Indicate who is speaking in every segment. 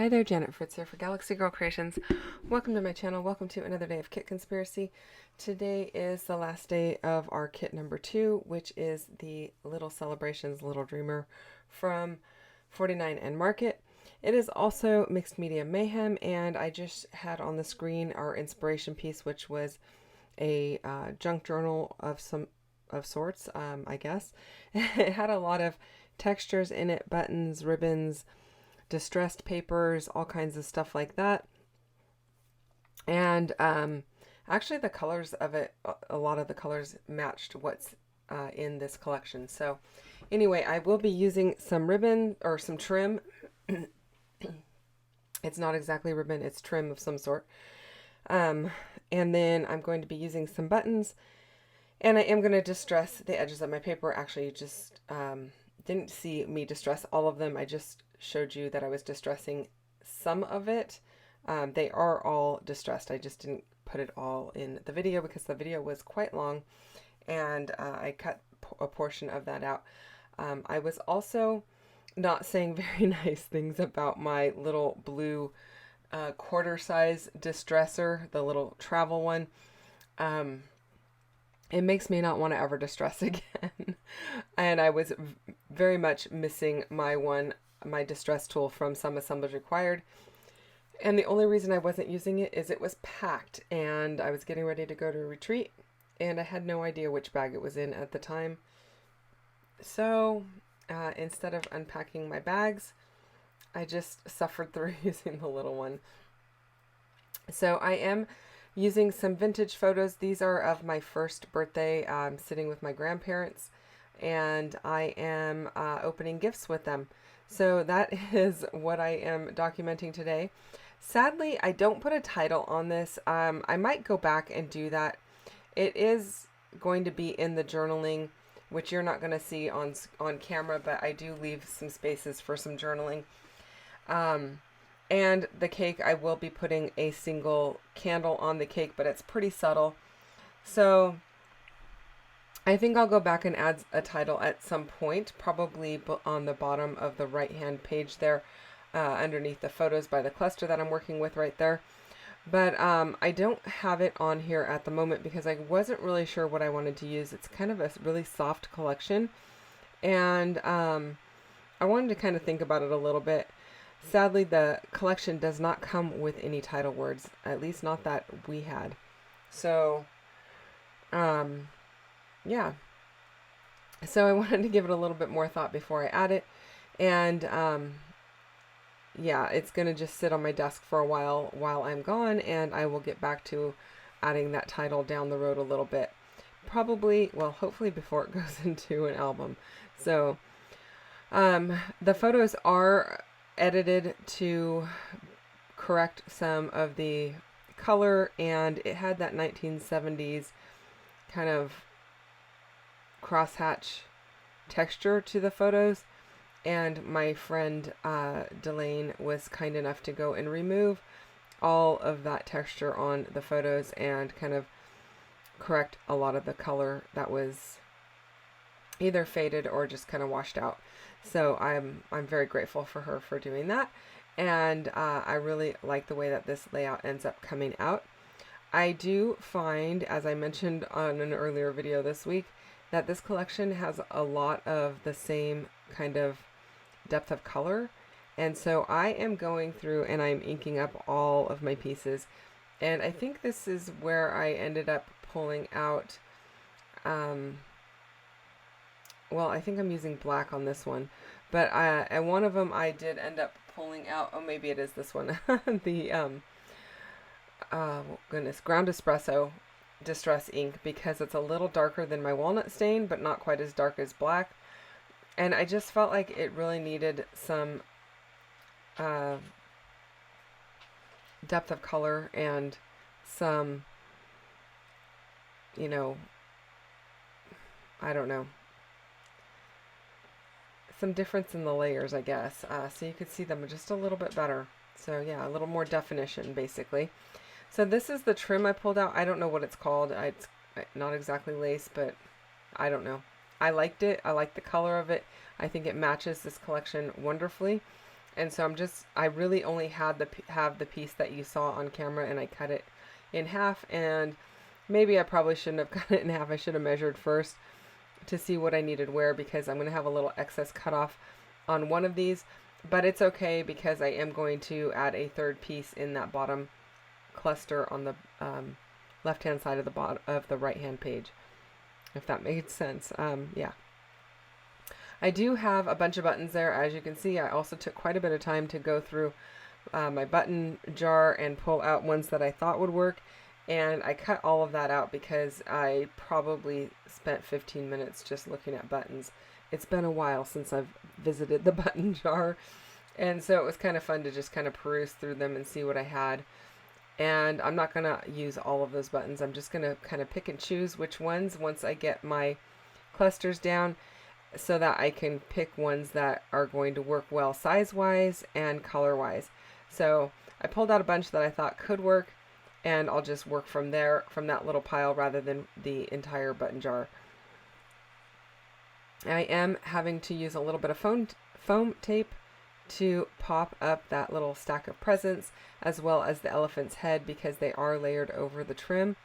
Speaker 1: Hi there, Janet Fritz here for Galaxy Girl Creations. Welcome to my channel. Welcome to another day of Kit Conspiracy. Today is the last day of our kit number 2, which is the Little Celebrations Little Dreamer from 49 and Market. It is also Mixed Media Mayhem, and I just had on the screen our inspiration piece, which was a junk journal of sorts, I guess. It had a lot of textures in it, buttons, ribbons, distressed papers, all kinds of stuff like that. And actually the colors of it, a lot of the colors matched what's in this collection. So anyway, I will be using some ribbon or some trim. It's not exactly ribbon, it's trim of some sort. And then I'm going to be using some buttons, and I am going to distress the edges of my paper. Actually, you just didn't see me distress all of them. I just showed you that I was distressing some of it. They are all distressed. I just didn't put it all in the video because the video was quite long, and I cut a portion of that out. I was also not saying very nice things about my little blue quarter size distresser, the little travel one. It makes me not want to ever distress again. And I was very much missing my distress tool from Some Assemblage Required. And the only reason I wasn't using it is it was packed, and I was getting ready to go to a retreat, and I had no idea which bag it was in at the time. So instead of unpacking my bags, I just suffered through using the little one. So I am using some vintage photos. These are of my first birthday. I'm sitting with my grandparents, and I am opening gifts with them. So that is what I am documenting today. Sadly, I don't put a title on this. I might go back and do that. It is going to be in the journaling, which you're not going to see on camera, but I do leave some spaces for some journaling. And the cake, I will be putting a single candle on the cake, but it's pretty subtle. So I think I'll go back and add a title at some point, probably on the bottom of the right-hand page there, underneath the photos by the cluster that I'm working with right there. But I don't have it on here at the moment because I wasn't really sure what I wanted to use. It's kind of a really soft collection, and I wanted to kind of think about it a little bit. Sadly, the collection does not come with any title words, at least not that we had. So, yeah. So I wanted to give it a little bit more thought before I add it. And, yeah, it's going to just sit on my desk for a while I'm gone, and I will get back to adding that title down the road a little bit. Probably, well, hopefully before it goes into an album. So, the photos are edited to correct some of the color, and it had that 1970s kind of crosshatch texture to the photos, and my friend Delane was kind enough to go and remove all of that texture on the photos and kind of correct a lot of the color that was either faded or just kind of washed out. So I'm very grateful for her for doing that, and I really like the way that this layout ends up coming out. I do find, as I mentioned on an earlier video this week, that this collection has a lot of the same kind of depth of color, and so I am going through and I'm inking up all of my pieces, and I think this is where I ended up pulling out well, I think I'm using black on this one, but and one of them I did end up pulling out. Oh, maybe it is this one. The goodness, ground espresso distress ink, because it's a little darker than my walnut stain, but not quite as dark as black. And I just felt like it really needed some depth of color and some, you know, I don't know, some difference in the layers, I guess, so you could see them just a little bit better. So yeah, a little more definition, basically. So this is the trim I pulled out. I don't know what it's called. It's not exactly lace, but I don't know. I liked it. I like the color of it. I think it matches this collection wonderfully. And so I really only had have the piece that you saw on camera, and I cut it in half. And maybe I probably shouldn't have cut it in half. I should have measured first to see what I needed where, because I'm going to have a little excess cut off on one of these. But it's okay because I am going to add a third piece in that bottom cluster on the left hand side of the bottom of the right hand page, if that made sense. Yeah. I do have a bunch of buttons there. As you can see, I also took quite a bit of time to go through my button jar and pull out ones that I thought would work. And I cut all of that out because I probably spent 15 minutes just looking at buttons. It's been a while since I've visited the button jar. And so it was kind of fun to just kind of peruse through them and see what I had. And I'm not going to use all of those buttons. I'm just going to kind of pick and choose which ones once I get my clusters down, so that I can pick ones that are going to work well size-wise and color-wise. So I pulled out a bunch that I thought could work, and I'll just work from there, from that little pile, rather than the entire button jar. I am having to use a little bit of foam tape to pop up that little stack of presents, as well as the elephant's head, because they are layered over the trim,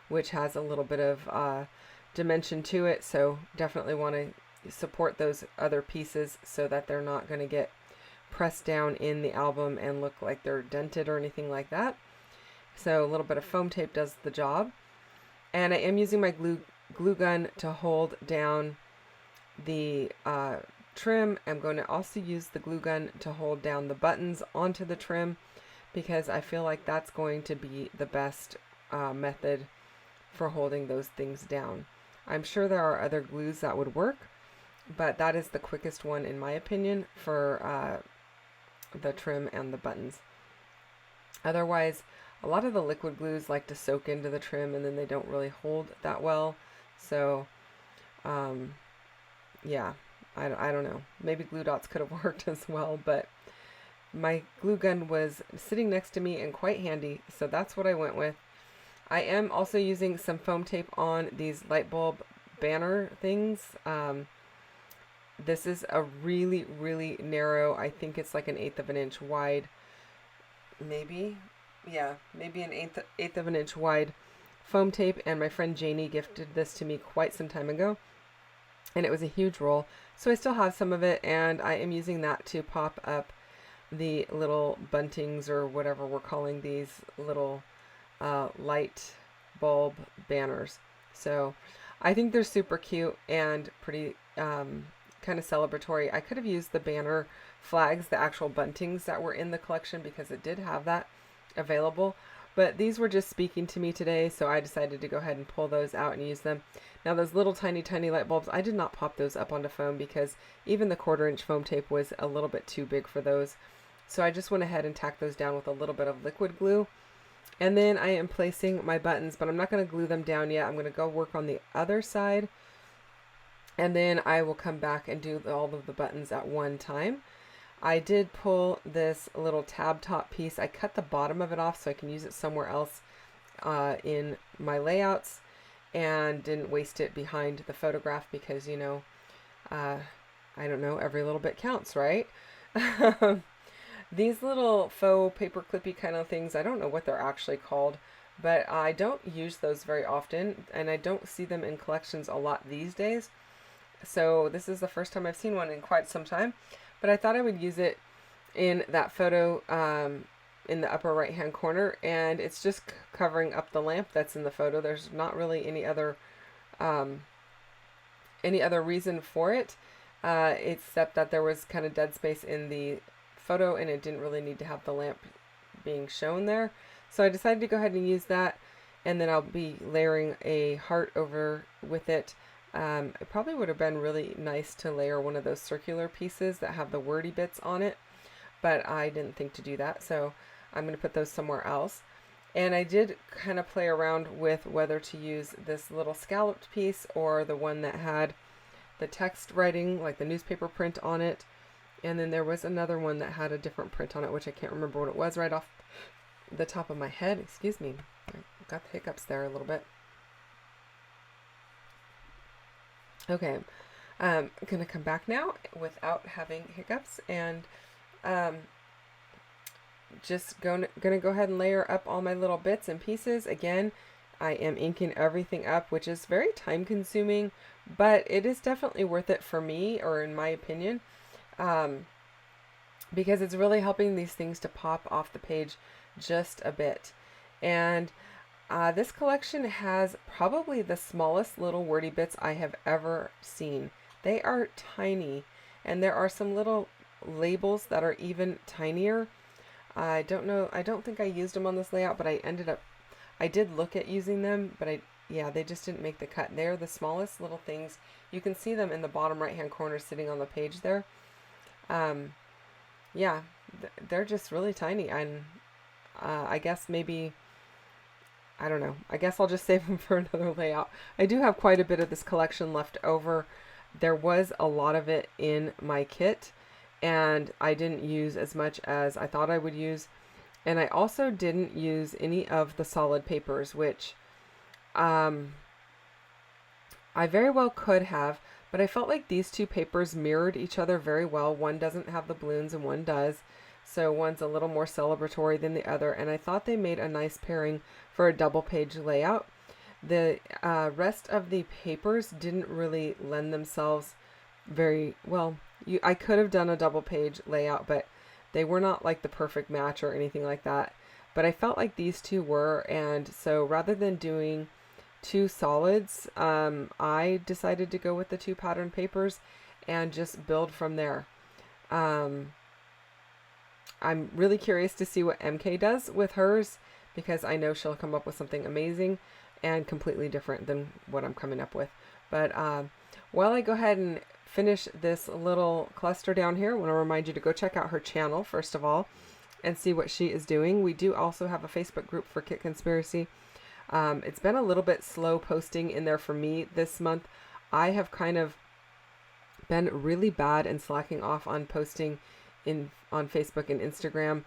Speaker 1: which has a little bit of dimension to it. So definitely want to support those other pieces so that they're not going to get pressed down in the album and look like they're dented or anything like that. So a little bit of foam tape does the job. And I am using my glue gun to hold down the trim. I'm going to also use the glue gun to hold down the buttons onto the trim, because I feel like that's going to be the best method for holding those things down. I'm sure there are other glues that would work, but that is the quickest one in my opinion for the trim and the buttons. Otherwise, a lot of the liquid glues like to soak into the trim and then they don't really hold that well. So yeah, I don't know. Maybe glue dots could have worked as well, but my glue gun was sitting next to me and quite handy, so that's what I went with. I am also using some foam tape on these light bulb banner things. This is a really, really narrow, I think it's like an 1/8 of an inch wide, maybe an eighth of an inch wide foam tape, and my friend Janie gifted this to me quite some time ago, and it was a huge roll, so I still have some of it, and I am using that to pop up the little buntings, or whatever we're calling these little light bulb banners. So I think they're super cute and pretty kind of celebratory. I could have used the banner flags, the actual buntings that were in the collection, because it did have that available, but these were just speaking to me today, so I decided to go ahead and pull those out and use them. Now those little tiny light bulbs, I did not pop those up onto foam because even the 1/4 inch foam tape was a little bit too big for those, so I just went ahead and tacked those down with a little bit of liquid glue. And then I am placing my buttons, but I'm not going to glue them down yet. I'm going to go work on the other side, and then I will come back and do all of the buttons at one time. I did pull this little tab top piece. I cut the bottom of it off so I can use it somewhere else in my layouts, and didn't waste it behind the photograph because, you know, I don't know, every little bit counts, right? These little faux paper clippy kind of things, I don't know what they're actually called, but I don't use those very often, and I don't see them in collections a lot these days. So this is the first time I've seen one in quite some time, but I thought I would use it in that photo in the upper right hand corner, and it's just covering up the lamp that's in the photo. There's not really any other reason for it, except that there was kind of dead space in the photo and it didn't really need to have the lamp being shown there. So I decided to go ahead and use that, and then I'll be layering a heart over with it. It probably would have been really nice to layer one of those circular pieces that have the wordy bits on it, but I didn't think to do that, so I'm going to put those somewhere else. And I did kind of play around with whether to use this little scalloped piece or the one that had the text writing, like the newspaper print on it. And then there was another one that had a different print on it, which I can't remember what it was right off the top of my head. Excuse me. I got the hiccups there a little bit. Okay. I'm going to come back now without having hiccups and Um, just gonna go ahead and layer up all my little bits and pieces. Again, I am inking everything up, which is very time consuming, but it is definitely worth it for me, or in my opinion, um, because it's really helping these things to pop off the page just a bit. And this collection has probably the smallest little wordy bits I have ever seen. They are tiny, and there are some little labels that are even tinier. I don't know, I don't think I used them on this layout, but I did look at using them, but yeah, they just didn't make the cut. They're the smallest little things. You can see them in the bottom right-hand corner sitting on the page there. Yeah, they're just really tiny, and I guess maybe, I don't know, I guess I'll just save them for another layout. I do have quite a bit of this collection left over. There was a lot of it in my kit, and I didn't use as much as I thought I would use. And I also didn't use any of the solid papers, which I very well could have, but I felt like these two papers mirrored each other very well. One doesn't have the balloons and one does. So one's a little more celebratory than the other, and I thought they made a nice pairing for a double page layout. The rest of the papers didn't really lend themselves very well. I could have done a double page layout, but they were not like the perfect match or anything like that. But I felt like these two were, and so rather than doing two solids, I decided to go with the two pattern papers and just build from there. I'm really curious to see what MK does with hers, because I know she'll come up with something amazing and completely different than what I'm coming up with. But while I go ahead and finish this little cluster down here, I want to remind you to go check out her channel first of all and see what she is doing. We do also have a Facebook group for Kit Conspiracy. It's been a little bit slow posting in there for me this month. I have kind of been really bad and slacking off on posting on Facebook and Instagram.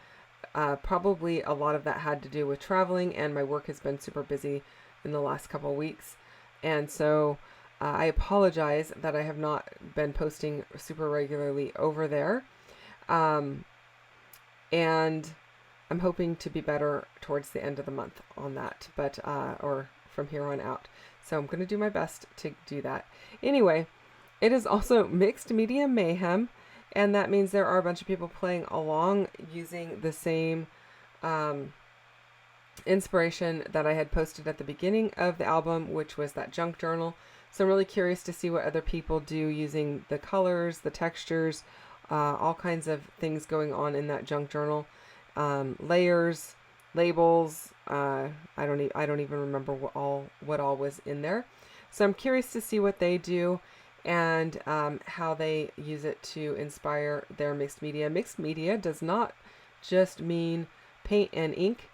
Speaker 1: Probably a lot of that had to do with traveling, and my work has been super busy in the last couple of weeks. And so I apologize that I have not been posting super regularly over there. And I'm hoping to be better towards the end of the month on that, but or from here on out. So I'm going to do my best to do that. Anyway, it is also Mixed Media Mayhem, and that means there are a bunch of people playing along using the same inspiration that I had posted at the beginning of the album, which was that junk journal. So I'm really curious to see what other people do using the colors, the textures, all kinds of things going on in that junk journal. Layers, labels, I don't even remember what all was in there. So I'm curious to see what they do and how they use it to inspire their mixed media. Mixed media does not just mean paint and ink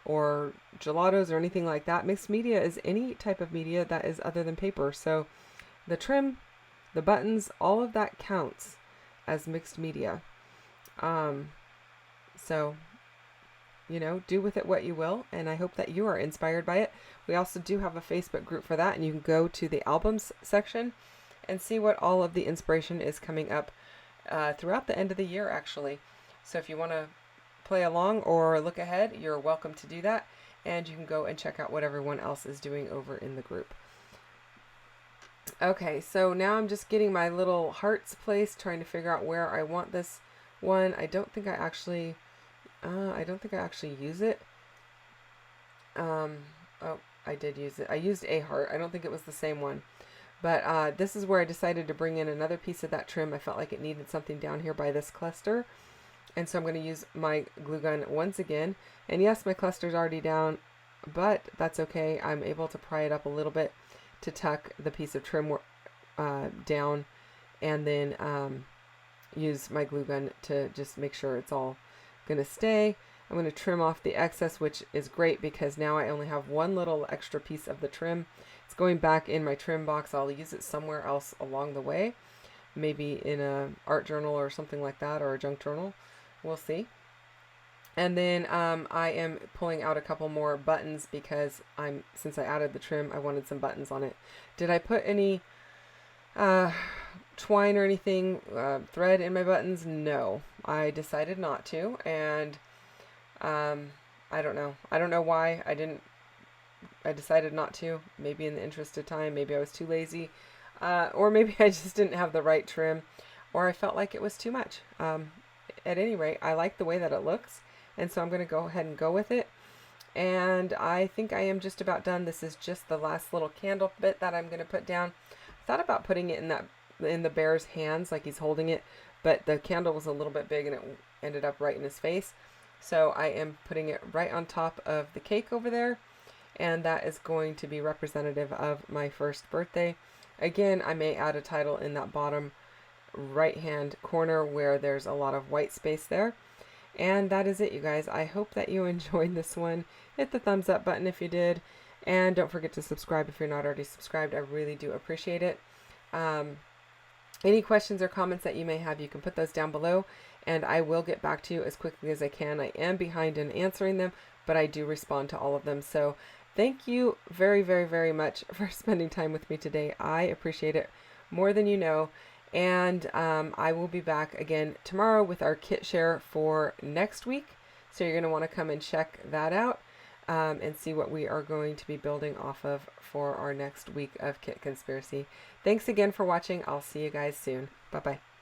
Speaker 1: or gelatos or anything like that. Mixed media is any type of media that is other than paper. So the trim, the buttons, all of that counts as mixed media. So, you know, do with it what you will, and I hope that you are inspired by it. We also do have a Facebook group for that, and you can go to the albums section and see what all of the inspiration is coming up throughout the end of the year, actually. So if you want to play along or look ahead, you're welcome to do that, and you can go and check out what everyone else is doing over in the group. Okay, so now I'm just getting my little hearts placed, trying to figure out where I want this one. I don't think I actually use it. Oh, I did use it. I used a heart. I don't think it was the same one. But this is where I decided to bring in another piece of that trim. I felt like it needed something down here by this cluster. And so I'm going to use my glue gun once again. And yes, my cluster's already down, but that's okay. I'm able to pry it up a little bit to tuck the piece of trim down, and then use my glue gun to just make sure it's all going to stay. I'm going to trim off the excess, which is great because now I only have one little extra piece of the trim. It's going back in my trim box. I'll use it somewhere else along the way, maybe in a art journal or something like that, or a junk journal. We'll see. And then I am pulling out a couple more buttons because since I added the trim, I wanted some buttons on it. Did I put any twine or anything, thread in my buttons. No, I decided not to, and I don't know. I don't know why I decided not to. Maybe in the interest of time, maybe I was too lazy, or maybe I just didn't have the right trim, or I felt like it was too much. At any rate, I like the way that it looks, and so I'm going to go ahead and go with it. And I think I am just about done. This is just the last little candle bit that I'm going to put down. I thought about putting it in the bear's hands, like he's holding it, but the candle was a little bit big and it ended up right in his face. So I am putting it right on top of the cake over there, and that is going to be representative of my first birthday. Again, I may add a title in that bottom right hand corner where there's a lot of white space there. And that is it, you guys. I hope that you enjoyed this one. Hit the thumbs up button if you did, and don't forget to subscribe if you're not already subscribed. I really do appreciate it. Any questions or comments that you may have, you can put those down below, and I will get back to you as quickly as I can. I am behind in answering them, but I do respond to all of them. So thank you very, very, very much for spending time with me today. I appreciate it more than you know. And I will be back again tomorrow with our kit share for next week. So you're going to want to come and check that out and see what we are going to be building off of for our next week of Kit Conspiracy. Thanks again for watching. I'll see you guys soon. Bye-bye.